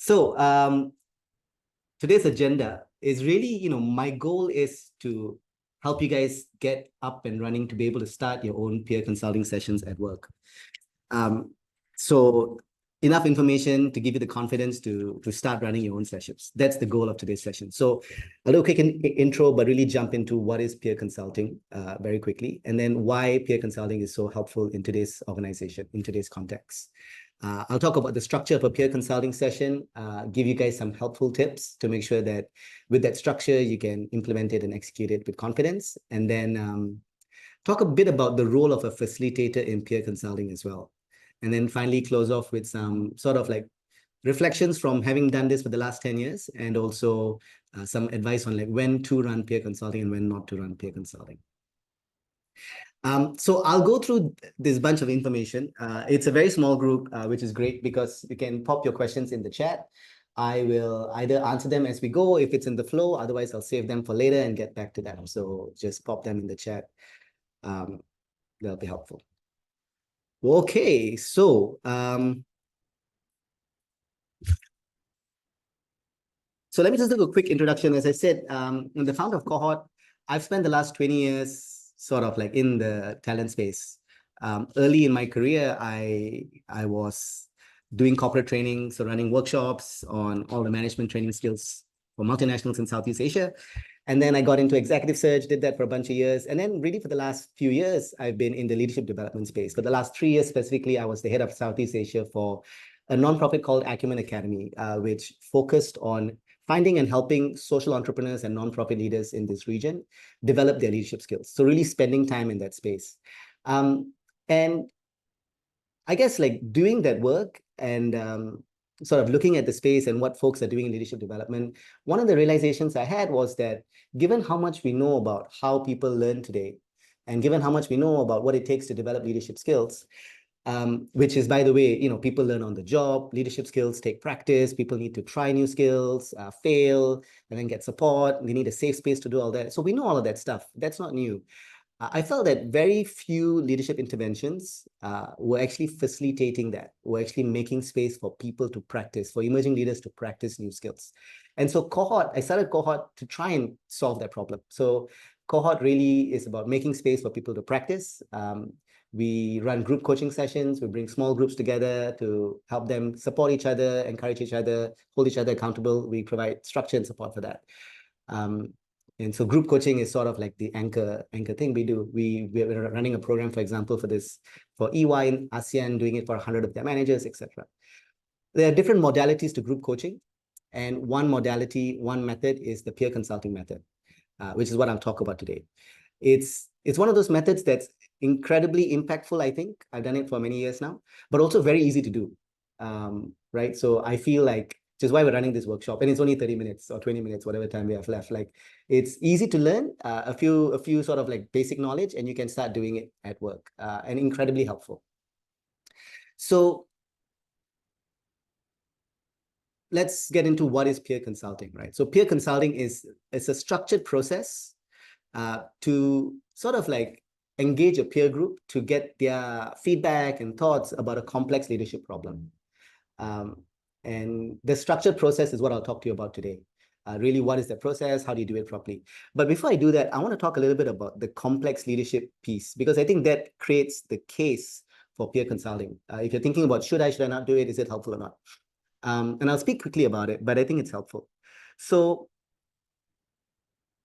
So today's agenda is really, my goal is to help you guys get up and running to be able to start your own peer consulting sessions at work. So enough information to give you the confidence to start running your own sessions. That's the goal of today's session. So a little quick intro, but really jump into what is peer consulting very quickly, and then why peer consulting is so helpful in today's organization, in today's context. I'll talk about the structure of a peer consulting session, give you guys some helpful tips to make sure that with that structure, you can implement it and execute it with confidence. And then talk a bit about the role of a facilitator in peer consulting as well. And then finally close off with some sort of like reflections from having done this for the last 10 years, and also some advice on like when to run peer consulting and when not to run peer consulting. So I'll go through this bunch of information. It's a very small group, which is great because you can pop your questions in the chat. I will either answer them as we go if it's in the flow, otherwise I'll save them for later and get back to them. So just pop them in the chat. That'll be helpful. Okay, so let me just do a quick introduction. As I said, I'm the founder of Corehort. I've spent the last 20 years sort of like in the talent space. Early in my career, I was doing corporate training, so running workshops on all the management training skills for multinationals in Southeast Asia. And then I got into executive search, did that for a bunch of years. And then really for the last few years, I've been in the leadership development space. For the last 3 years specifically, I was the head of Southeast Asia for a nonprofit called Acumen Academy, which focused on finding and helping social entrepreneurs and nonprofit leaders in this region develop their leadership skills. So really spending time in that space. And I guess like doing that work and sort of looking at the space and what folks are doing in leadership development, one of the realizations I had was that given how much we know about how people learn today, and given how much we know about what it takes to develop leadership skills, which is, by the way, people learn on the job, leadership skills take practice, people need to try new skills, fail, and then get support, and they need a safe space to do all that. So we know all of that stuff. That's not new. I felt that very few leadership interventions were actually facilitating that, were actually making space for people to practice, for emerging leaders to practice new skills. And so I started Corehort to try and solve that problem. So Corehort really is about making space for people to practice. We run group coaching sessions. We bring small groups together to help them support each other, encourage each other, hold each other accountable. We provide structure and support for that. And so group coaching is sort of like the anchor thing we do. We're running a program, for example, for EY in ASEAN, doing it for 100 of their managers, etc. There are different modalities to group coaching. And one method is the peer consulting method, which is what I'll talk about today. It's one of those methods that's incredibly impactful, I think. I've done it for many years now, but also very easy to do, right? So I feel like, which is why we're running this workshop, and it's only 30 minutes or 20 minutes, whatever time we have left. Like, it's easy to learn a few sort of like basic knowledge, and you can start doing it at work, and incredibly helpful. So let's get into what is peer consulting, right? So peer consulting is a structured process to sort of like engage a peer group to get their feedback and thoughts about a complex leadership problem. And the structured process is what I'll talk to you about today. Really, what is the process? How do you do it properly? But before I do that, I want to talk a little bit about the complex leadership piece, because I think that creates the case for peer consulting. If you're thinking about should I not do it, is it helpful or not? And I'll speak quickly about it, but I think it's helpful. So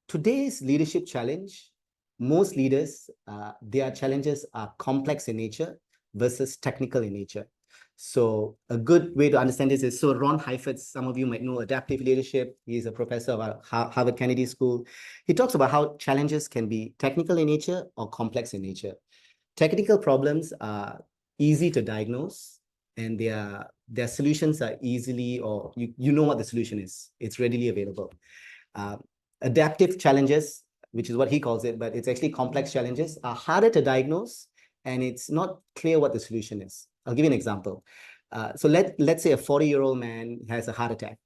today's leadership challenge, most leaders, their challenges are complex in nature versus technical in nature. So a good way to understand this is, so Ron Heifetz, some of you might know adaptive leadership. He's a professor of Harvard Kennedy School. He talks about how challenges can be technical in nature or complex in nature. Technical problems are easy to diagnose, and their solutions are easily, or you know what the solution is. It's readily available. Adaptive challenges, which is what he calls it, but it's actually complex challenges, are harder to diagnose, and it's not clear what the solution is. I'll give you an example. So let's say a 40-year-old man has a heart attack.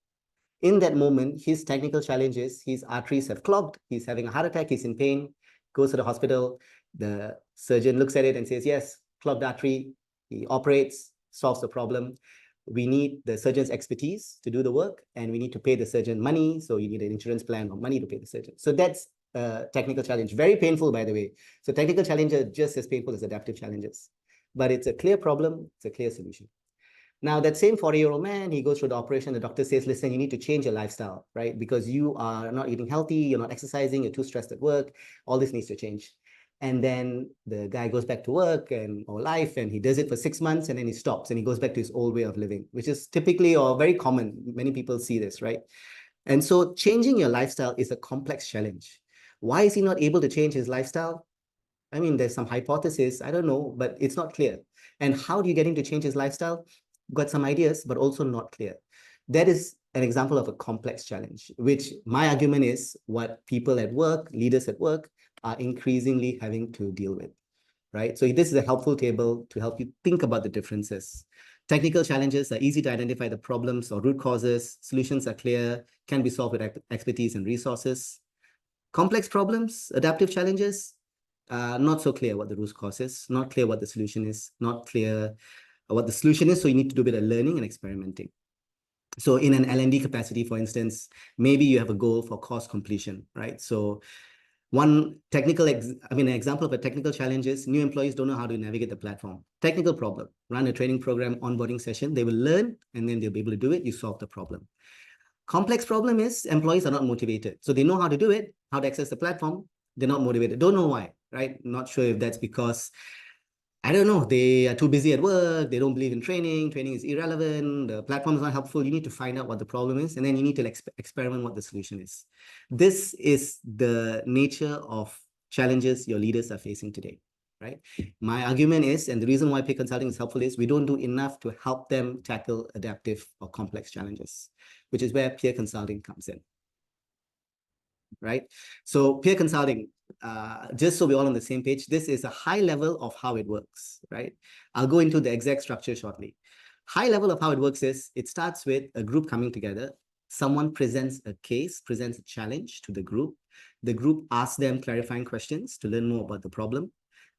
In that moment, his technical challenge is his arteries have clogged, he's having a heart attack, he's in pain, goes to the hospital, the surgeon looks at it and says, yes, clogged artery, he operates, solves the problem. we need the surgeon's expertise to do the work, and we need to pay the surgeon money. So you need an insurance plan or money to pay the surgeon. So that's a technical challenge. Very painful, by the way. So technical challenges are just as painful as adaptive challenges. But it's a clear problem, it's a clear solution. Now, that same 40-year-old man, he goes through the operation. The doctor says, listen, you need to change your lifestyle, right? Because you are not eating healthy, you're not exercising, you're too stressed at work. All this needs to change. And then the guy goes back to work or life, and he does it for 6 months, and then he stops and he goes back to his old way of living, which is typically or very common. Many people see this, right? And so changing your lifestyle is a complex challenge. Why is he not able to change his lifestyle? I mean, there's some hypothesis, I don't know, but it's not clear. And how do you get him to change his lifestyle? Got some ideas, but also not clear. That is an example of a complex challenge, which my argument is what people at work, leaders at work, are increasingly having to deal with, right? So this is a helpful table to help you think about the differences. Technical challenges are easy to identify the problems or root causes. Solutions are clear, can be solved with expertise and resources. Complex problems, adaptive challenges, not so clear what the root cause is, not clear what the solution is, not clear what the solution is. So you need to do a bit of learning and experimenting. So in an L&D capacity, for instance, maybe you have a goal for course completion, right? So one technical, an example of a technical challenge is new employees don't know how to navigate the platform. Technical problem, run a training program, onboarding session, they will learn and then they'll be able to do it, you solve the problem. Complex problem is employees are not motivated. So they know how to do it, how to access the platform, they're not motivated, don't know why, right? Not sure if that's because I don't know, they are too busy at work, they don't believe in training, training is irrelevant, the platform is not helpful. You need to find out what the problem is, and then you need to experiment what the solution is. This is the nature of challenges your leaders are facing today, right? My argument is, and the reason why peer consulting is helpful is we don't do enough to help them tackle adaptive or complex challenges, which is where peer consulting comes in, right? So peer consulting, just so we're all on the same page, this is a high level of how it works, right? I'll go into the exact structure shortly. High level of how it works is it starts with a group coming together. Someone presents a case, presents a challenge to the group. The group asks them clarifying questions to learn more about the problem.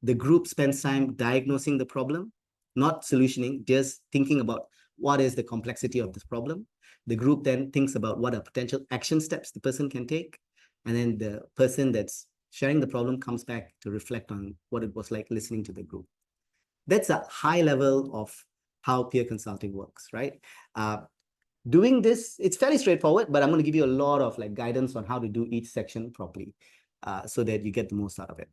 The group spends time diagnosing the problem, not solutioning, just thinking about what is the complexity of this problem. The group then thinks about what are potential action steps the person can take. And then the person that's sharing the problem comes back to reflect on what it was like listening to the group. That's a high level of how peer consulting works, right? Doing this, it's fairly straightforward, but I'm going to give you a lot of guidance on how to do each section properly so that you get the most out of it.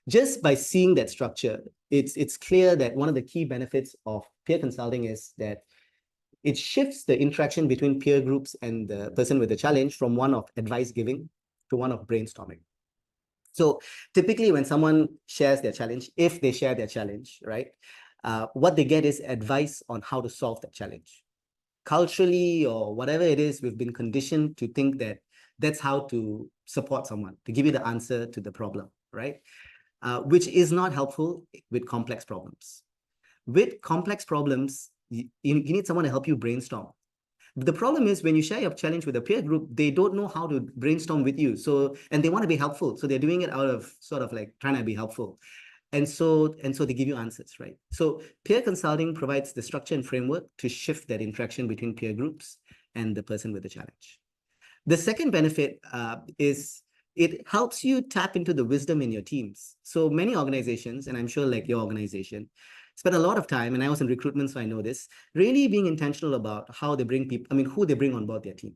Just by seeing that structure, it's clear that one of the key benefits of peer consulting is that it shifts the interaction between peer groups and the person with the challenge from one of advice giving to one of brainstorming. So typically when someone shares their challenge, if they share their challenge, right, what they get is advice on how to solve that challenge. Culturally or whatever it is, we've been conditioned to think that that's how to support someone, to give you the answer to the problem, right? Which is not helpful with complex problems. With complex problems, you need someone to help you brainstorm. The problem is when you share your challenge with a peer group, they don't know how to brainstorm with you. So, and they want to be helpful. So they're doing it out of sort of trying to be helpful. And so they give you answers, right? So peer consulting provides the structure and framework to shift that interaction between peer groups and the person with the challenge. The second benefit is it helps you tap into the wisdom in your teams. So many organizations, and I'm sure your organization, spend a lot of time, and I was in recruitment, so I know this, really being intentional about how they bring people, who they bring on board their team.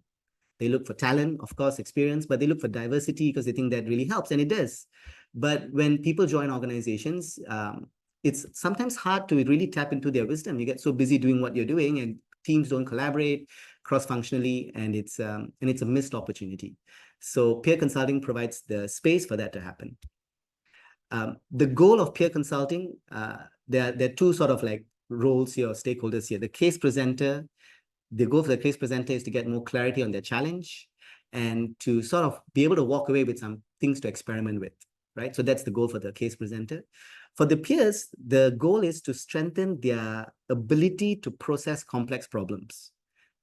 They look for talent, of course, experience, but they look for diversity because they think that really helps, and it does. But when people join organizations, it's sometimes hard to really tap into their wisdom. You get so busy doing what you're doing, and teams don't collaborate cross-functionally, and it's a missed opportunity. So peer consulting provides the space for that to happen. The goal of peer consulting, there are two sort of roles here, or stakeholders here. The case presenter, the goal for the case presenter is to get more clarity on their challenge and to sort of be able to walk away with some things to experiment with, right? So that's the goal for the case presenter. For the peers, the goal is to strengthen their ability to process complex problems,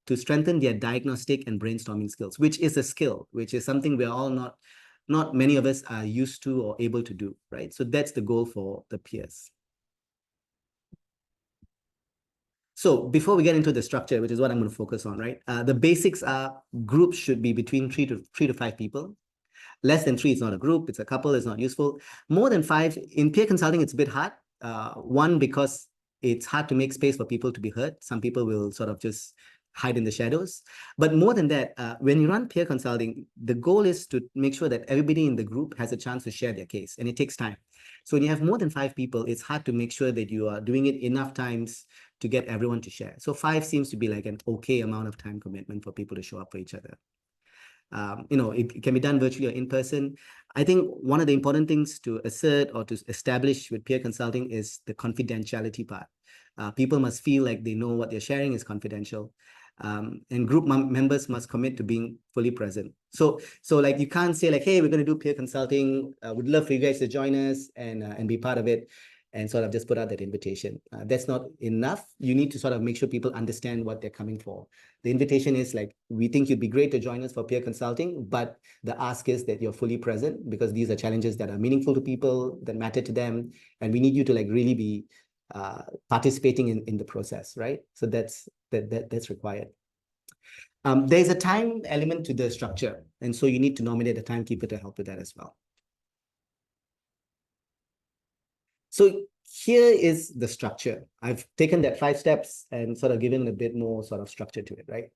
to strengthen their diagnostic and brainstorming skills, which is a skill, which is something we're all not many of us are used to or able to do, right? So that's the goal for the peers. So before we get into the structure, which is what I'm going to focus on, right? The basics are groups should be between three to five people. Less than three is not a group, it's a couple, it's not useful. More than five, in peer consulting, it's a bit hard. One, because it's hard to make space for people to be heard. Some people will sort of just hide in the shadows. But more than that, when you run peer consulting, the goal is to make sure that everybody in the group has a chance to share their case, and it takes time. So when you have more than five people, it's hard to make sure that you are doing it enough times to get everyone to share. So five seems to be like an okay amount of time commitment for people to show up for each other. It can be done virtually or in person. I think one of the important things to assert or to establish with peer consulting is the confidentiality part. People must feel like they know what they're sharing is confidential. And group members must commit to being fully present. So like you can't say like, hey, we're going to do peer consulting. Would love for you guys to join us and be part of it, and sort of just put out that invitation. That's not enough. You need to sort of make sure people understand what they're coming for. The invitation is like, we think you'd be great to join us for peer consulting, but the ask is that you're fully present, because these are challenges that are meaningful to people, that matter to them, and we need you to like really be participating in the process, right? So that's required. There's a time element to the structure, and so you need to nominate a timekeeper to help with that as well. So here is the structure. I've taken that 5 steps and sort of given a bit more sort of structure to it, right?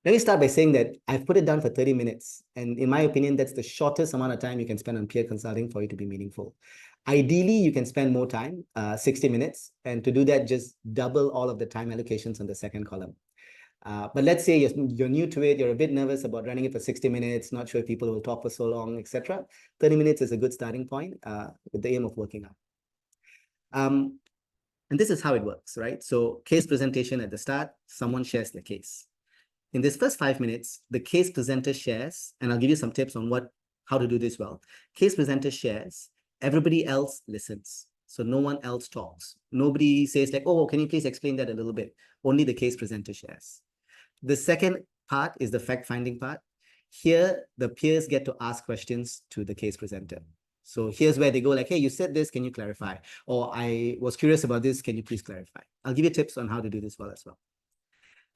Let me start by saying that I've put it down for 30 minutes. And in my opinion, that's the shortest amount of time you can spend on peer consulting for it to be meaningful. Ideally, you can spend more time, 60 minutes. And to do that, just double all of the time allocations on the second column. But let's say you're new to it, you're a bit nervous about running it for 60 minutes, not sure if people will talk for so long, etc. 30 minutes is a good starting point with the aim of working up. And this is how it works, right? So case presentation at the start, someone shares their case. In this first 5 minutes, the case presenter shares, and I'll give you some tips on how to do this well. Case presenter shares, everybody else listens. So no one else talks. Nobody says like, oh, can you please explain that a little bit? Only the case presenter shares. The second part is the fact-finding part. Here, the peers get to ask questions to the case presenter. So here's where they go like, hey, you said this, can you clarify? Or I was curious about this, can you please clarify? I'll give you tips on how to do this well as well.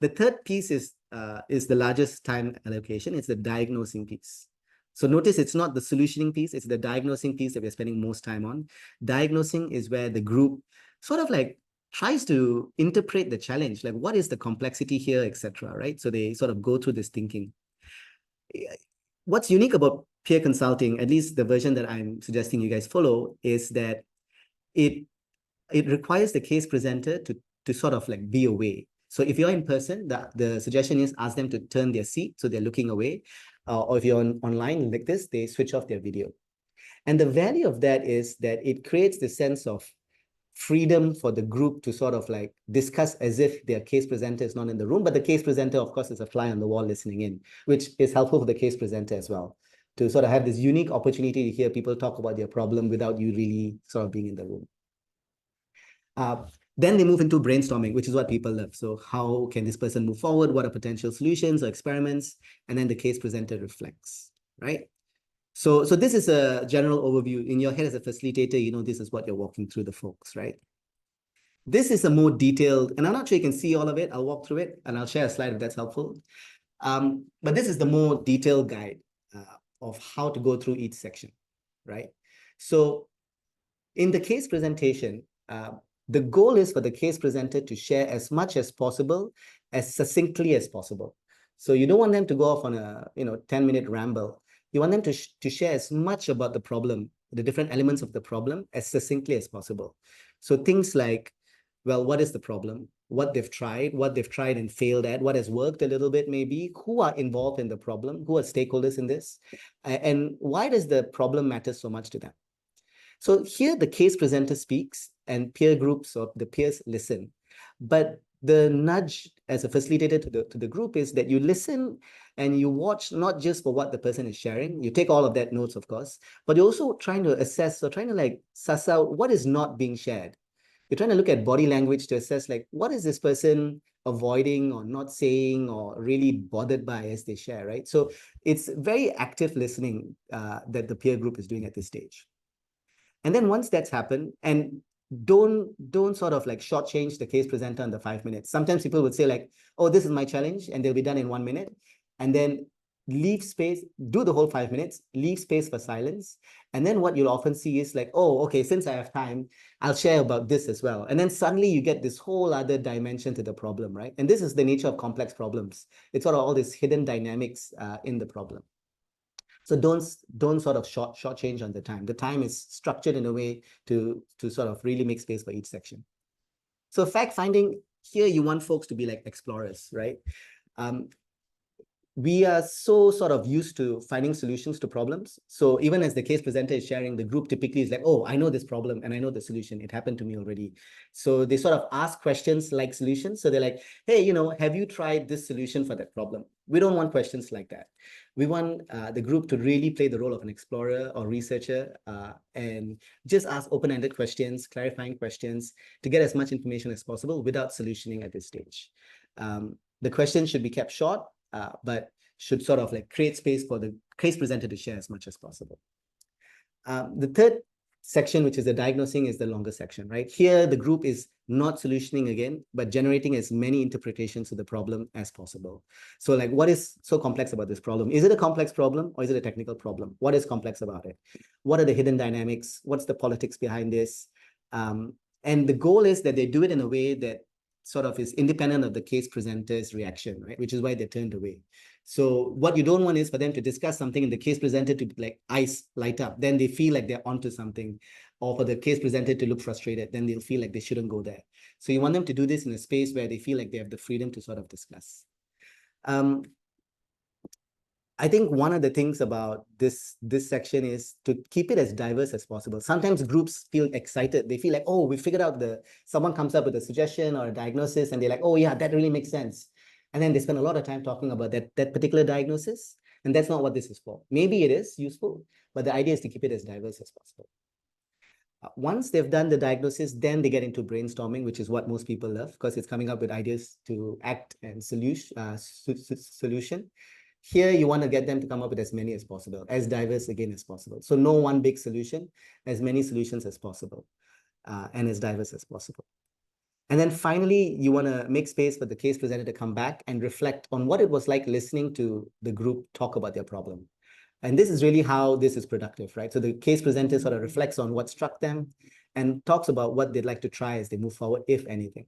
The third piece is the largest time allocation. It's the diagnosing piece. So notice it's not the solutioning piece, it's the diagnosing piece that we're spending most time on. Diagnosing is where the group sort of like tries to interpret the challenge, like what is the complexity here, etc. Right? So they sort of go through this thinking. What's unique about peer consulting, at least the version that I'm suggesting you guys follow, is that it requires the case presenter to sort of like be away. So if you're in person, the suggestion is ask them to turn their seat so they're looking away. Or if you're online like this, they switch off their video. And the value of that is that it creates the sense of freedom for the group to sort of like discuss as if their case presenter is not in the room, but the case presenter, of course, is a fly on the wall listening in, which is helpful for the case presenter as well, to sort of have this unique opportunity to hear people talk about their problem without you really sort of being in the room. Then they move into brainstorming, which is what people love. So how can this person move forward? What are potential solutions or experiments? And then the case presenter reflects, right? So this is a general overview. In your head as a facilitator, you know this is what you're walking through the folks, right? This is a more detailed, and I'm not sure you can see all of it. I'll walk through it and I'll share a slide if that's helpful. But this is the more detailed guide of how to go through each section, right? So in the case presentation, the goal is for the case presenter to share as much as possible, as succinctly as possible. So you don't want them to go off on a 10-minute ramble. You want them to share as much about the problem, the different elements of the problem, as succinctly as possible. So things like, well, what is the problem? What they've tried and failed at, what has worked a little bit maybe, who are involved in the problem, who are stakeholders in this, and why does the problem matter so much to them? So here the case presenter speaks and peer groups or the peers listen. But the nudge as a facilitator to the group is that you listen and you watch not just for what the person is sharing. You take all of that notes, of course, but you're also trying to assess or trying to like suss out what is not being shared. You're trying to look at body language to assess like what is this person avoiding or not saying or really bothered by as they share, right? So it's very active listening that the peer group is doing at this stage. And then once that's happened, and don't sort of like shortchange the case presenter in the 5 minutes. Sometimes people would say like, oh, this is my challenge, and they'll be done in 1 minute. And then leave space, do the whole 5 minutes, leave space for silence. And then what you'll often see is like, oh, okay, since I have time, I'll share about this as well. And then suddenly you get this whole other dimension to the problem, right? And this is the nature of complex problems. It's sort of all these hidden dynamics in the problem. So don't sort of shortchange on the time. The time is structured in a way to sort of really make space for each section. So fact finding, here you want folks to be like explorers, right? We are so sort of used to finding solutions to problems. So even as the case presenter is sharing, the group typically is like, oh, I know this problem and I know the solution. It happened to me already. So they sort of ask questions like solutions. So they're like, hey, have you tried this solution for that problem? We don't want questions like that. We want the group to really play the role of an explorer or researcher and just ask open-ended questions, clarifying questions to get as much information as possible without solutioning at this stage. The questions should be kept short, but should sort of like create space for the case presenter to share as much as possible. The third section, which is the diagnosing, is the longer section, right? Here, the group is not solutioning again, but generating as many interpretations of the problem as possible. So like, what is so complex about this problem? Is it a complex problem or is it a technical problem? What is complex about it? What are the hidden dynamics? What's the politics behind this? And the goal is that they do it in a way that sort of is independent of the case presenter's reaction, right? Which is why they turned away. So what you don't want is for them to discuss something and the case presenter to like eyes light up. Then they feel like they're onto something. Or for the case presenter to look frustrated, then they'll feel like they shouldn't go there. So you want them to do this in a space where they feel like they have the freedom to sort of discuss. I think one of the things about this section is to keep it as diverse as possible. Sometimes groups feel excited. They feel like, oh, we figured out someone comes up with a suggestion or a diagnosis and they're like, oh yeah, that really makes sense. And then they spend a lot of time talking about that particular diagnosis. And that's not what this is for. Maybe it is useful, but the idea is to keep it as diverse as possible. Once they've done the diagnosis, then they get into brainstorming, which is what most people love because it's coming up with ideas to act and solution. Here, you want to get them to come up with as many as possible, as diverse again as possible. So no one big solution, as many solutions as possible, and as diverse as possible. And then finally, you want to make space for the case presenter to come back and reflect on what it was like listening to the group talk about their problem. And this is really how this is productive, right? So the case presenter sort of reflects on what struck them and talks about what they'd like to try as they move forward, if anything.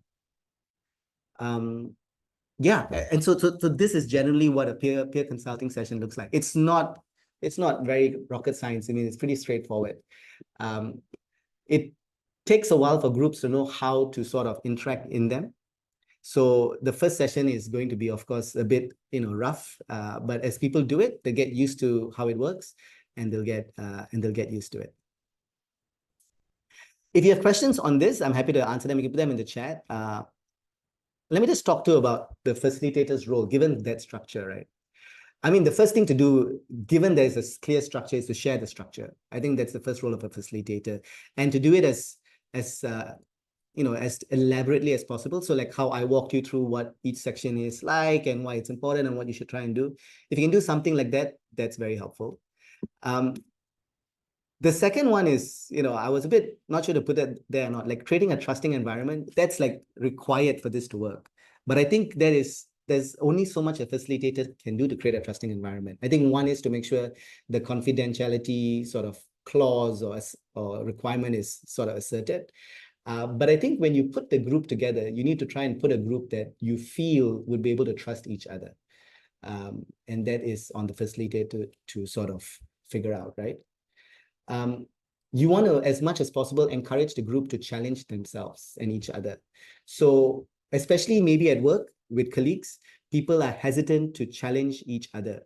Yeah, and so this is generally what a peer consulting session looks like. It's not very rocket science. I mean, it's pretty straightforward. It takes a while for groups to know how to sort of interact in them. So the first session is going to be, of course, a bit rough, but as people do it, they get used to how it works, and they'll get used to it. If you have questions on this, I'm happy to answer them. You can put them in the chat. Let me just talk to you about the facilitator's role, given that structure, right? I mean, the first thing to do, given there's a clear structure, is to share the structure. I think that's the first role of a facilitator, and to do it as elaborately as possible. So like how I walked you through what each section is like and why it's important and what you should try and do. If you can do something like that, that's very helpful. The second one is, I was a bit not sure to put that there or not, like creating a trusting environment. That's like required for this to work. But I think there's only so much a facilitator can do to create a trusting environment. I think one is to make sure the confidentiality sort of clause or requirement is sort of asserted. But I think when you put the group together, you need to try and put a group that you feel would be able to trust each other. And that is on the facilitator to sort of figure out, right? You want to, as much as possible, encourage the group to challenge themselves and each other. So especially maybe at work with colleagues, people are hesitant to challenge each other.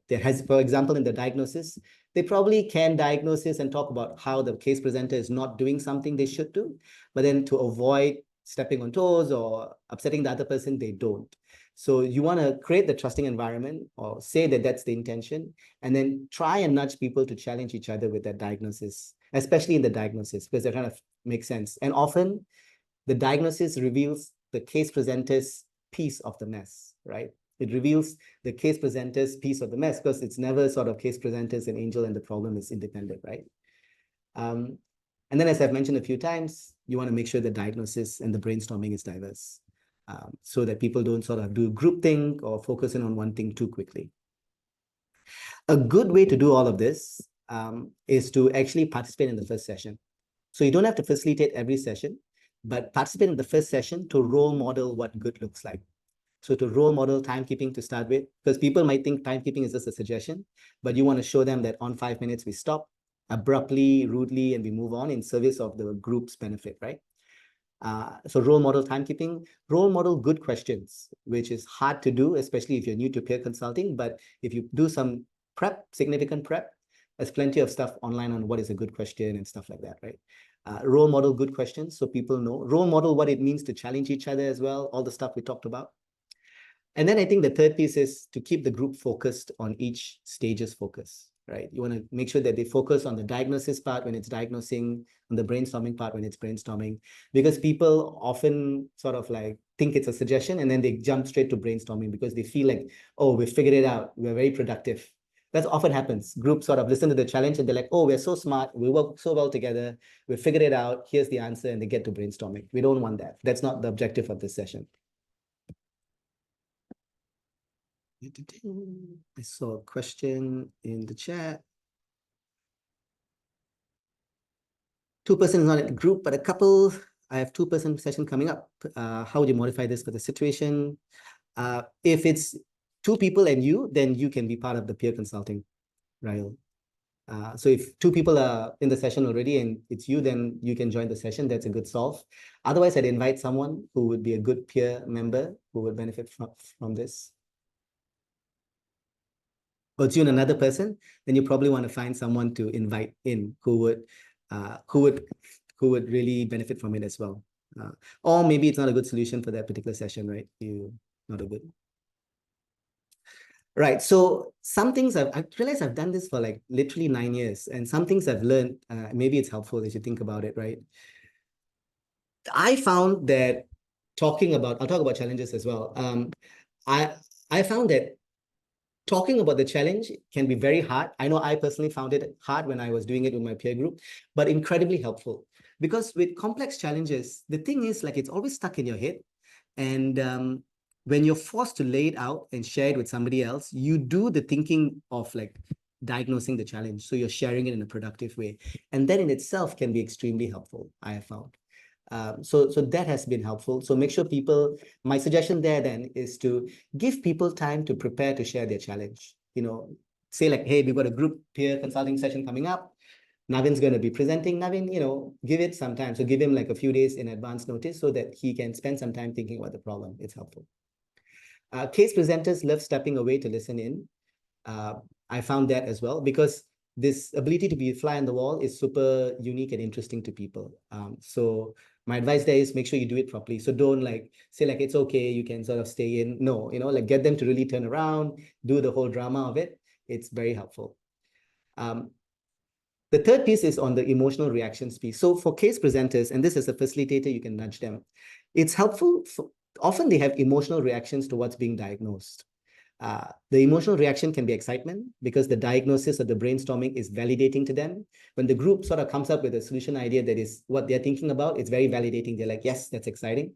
For example, in the diagnosis, they probably can diagnose this and talk about how the case presenter is not doing something they should do, but then to avoid stepping on toes or upsetting the other person, they don't. So you want to create the trusting environment or say that that's the intention, and then try and nudge people to challenge each other with that diagnosis, especially in the diagnosis, because they're trying to make sense. And often the diagnosis reveals the case presenter's piece of the mess, right? It reveals the case presenter's piece of the mess because it's never sort of case presenters and angel and the problem is independent, right? And then, as I've mentioned a few times, you want to make sure the diagnosis and the brainstorming is diverse, so that people don't sort of do groupthink or focus in on one thing too quickly. A good way to do all of this is to actually participate in the first session. So you don't have to facilitate every session, but participate in the first session to role model what good looks like. So to role model timekeeping to start with, because people might think timekeeping is just a suggestion, but you want to show them that on 5 minutes we stop abruptly, rudely, and we move on in service of the group's benefit, right? So role model timekeeping, role model good questions, which is hard to do, especially if you're new to peer consulting. But if you do some prep, significant prep, there's plenty of stuff online on what is a good question and stuff like that, right? Role model good questions so people know. Role model what it means to challenge each other as well, all the stuff we talked about. And then I think the third piece is to keep the group focused on each stage's focus, right? You want to make sure that they focus on the diagnosis part when it's diagnosing, on the brainstorming part when it's brainstorming, because people often sort of like think it's a suggestion and then they jump straight to brainstorming because they feel like, oh, we figured it out. We're very productive. That often happens. Groups sort of listen to the challenge and they're like, oh, we're so smart. We work so well together. We figured it out. Here's the answer. And they get to brainstorming. We don't want that. That's not the objective of this session. I saw a question in the chat. 2-person is not a group, but a couple. I have 2-person session coming up. How would you modify this for the situation? If it's 2 people and you, then you can be part of the peer consulting, Rahul. So if 2 people are in the session already and it's you, then you can join the session. That's a good solve. Otherwise, I'd invite someone who would be a good peer member who would benefit from this. Or it's you and another person, then you probably want to find someone to invite in who would really benefit from it as well. Or maybe it's not a good solution for that particular session, right? Not a good. Right. So some things I've realized I've done this for like literally 9 years, and some things I've learned, maybe it's helpful as you think about it, right? I found that I'll talk about challenges as well. I found that talking about the challenge can be very hard. I know I personally found it hard when I was doing it with my peer group, but incredibly helpful. Because with complex challenges, the thing is like it's always stuck in your head. And when you're forced to lay it out and share it with somebody else, you do the thinking of like diagnosing the challenge. So you're sharing it in a productive way. And that in itself can be extremely helpful, I have found. So that has been helpful. So make sure my suggestion there then is to give people time to prepare to share their challenge. Say like, hey, we've got a group peer consulting session coming up. Navin's going to be presenting. Navin, give it some time. So give him like a few days in advance notice so that he can spend some time thinking about the problem. It's helpful. Case presenters love stepping away to listen in. I found that as well because this ability to be a fly on the wall is super unique and interesting to people. So my advice there is make sure you do it properly. So don't like say like, it's okay, you can sort of stay in. No, like get them to really turn around, do the whole drama of it. It's very helpful. The third piece is on the emotional reactions piece. So for case presenters, and this is a facilitator, you can nudge them. It's helpful. Often they have emotional reactions to what's being diagnosed. The emotional reaction can be excitement because the diagnosis or the brainstorming is validating to them. When the group sort of comes up with a solution idea that is what they're thinking about, it's very validating. They're like, yes, that's exciting.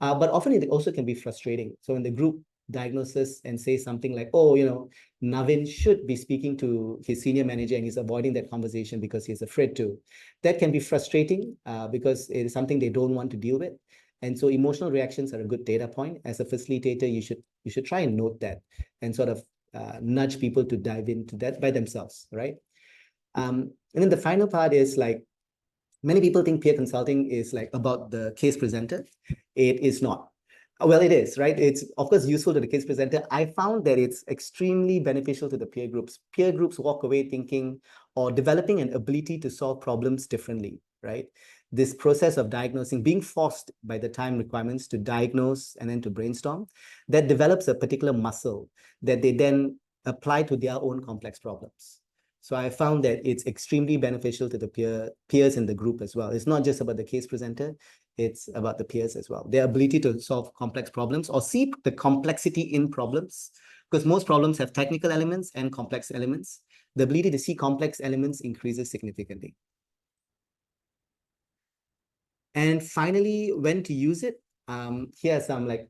But often it also can be frustrating. So when the group diagnoses and says something like, oh, Navin should be speaking to his senior manager and he's avoiding that conversation because he's afraid to. That can be frustrating because it is something they don't want to deal with. And so emotional reactions are a good data point. As a facilitator, you should try and note that and sort of nudge people to dive into that by themselves, right? And then the final part is like, many people think peer consulting is like about the case presenter. It is not. Well, it is, right? It's of course useful to the case presenter. I found that it's extremely beneficial to the peer groups. Peer groups walk away thinking or developing an ability to solve problems differently, right? This process of diagnosing, being forced by the time requirements to diagnose and then to brainstorm, that develops a particular muscle that they then apply to their own complex problems. So I found that it's extremely beneficial to the peers in the group as well. It's not just about the case presenter, it's about the peers as well. Their ability to solve complex problems or see the complexity in problems, because most problems have technical elements and complex elements. The ability to see complex elements increases significantly. And finally, when to use it. Here are some like,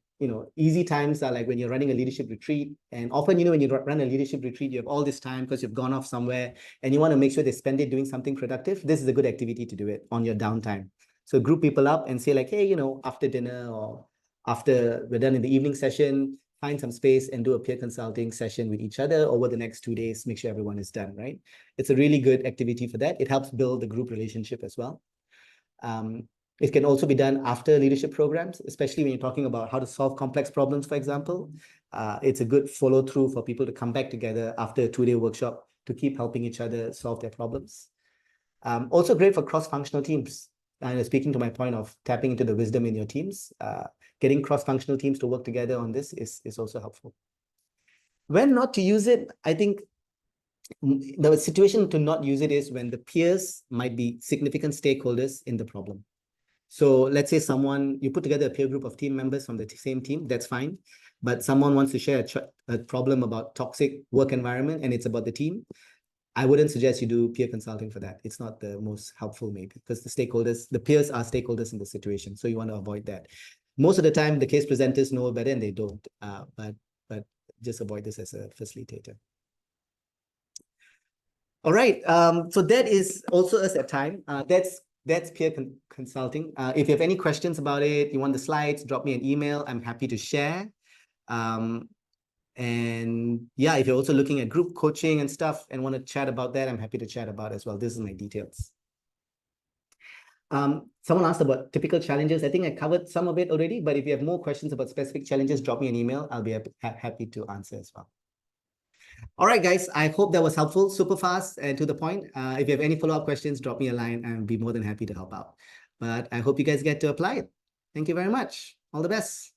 easy times are like when you're running a leadership retreat. And often, when you run a leadership retreat, you have all this time because you've gone off somewhere and you want to make sure they spend it doing something productive. This is a good activity to do it on your downtime. So group people up and say like, hey, after dinner or after we're done in the evening session, find some space and do a peer consulting session with each other over the next 2 days, make sure everyone is done, right? It's a really good activity for that. It helps build the group relationship as well. It can also be done after leadership programs, especially when you're talking about how to solve complex problems, for example. It's a good follow through for people to come back together after a 2-day workshop to keep helping each other solve their problems. Also great for cross-functional teams. And speaking to my point of tapping into the wisdom in your teams, getting cross-functional teams to work together on this is also helpful. When not to use it, I think the situation to not use it is when the peers might be significant stakeholders in the problem. So let's say you put together a peer group of team members from the same team, that's fine. But someone wants to share a problem about toxic work environment and it's about the team. I wouldn't suggest you do peer consulting for that. It's not the most helpful maybe because the peers are stakeholders in the situation. So you want to avoid that. Most of the time, the case presenters know better and they don't. But just avoid this as a facilitator. All right. So that is also us at time. That's peer consulting. If you have any questions about it, you want the slides, drop me an email. I'm happy to share. And yeah, if you're also looking at group coaching and stuff and want to chat about that, I'm happy to chat about as well. This is my details. Someone asked about typical challenges. I think I covered some of it already, but if you have more questions about specific challenges, drop me an email. I'll be happy to answer as well. All right, guys, I hope that was helpful, super fast and to the point. If you have any follow-up questions, drop me a line and I'll be more than happy to help out. But I hope you guys get to apply it. Thank you very much. All the best.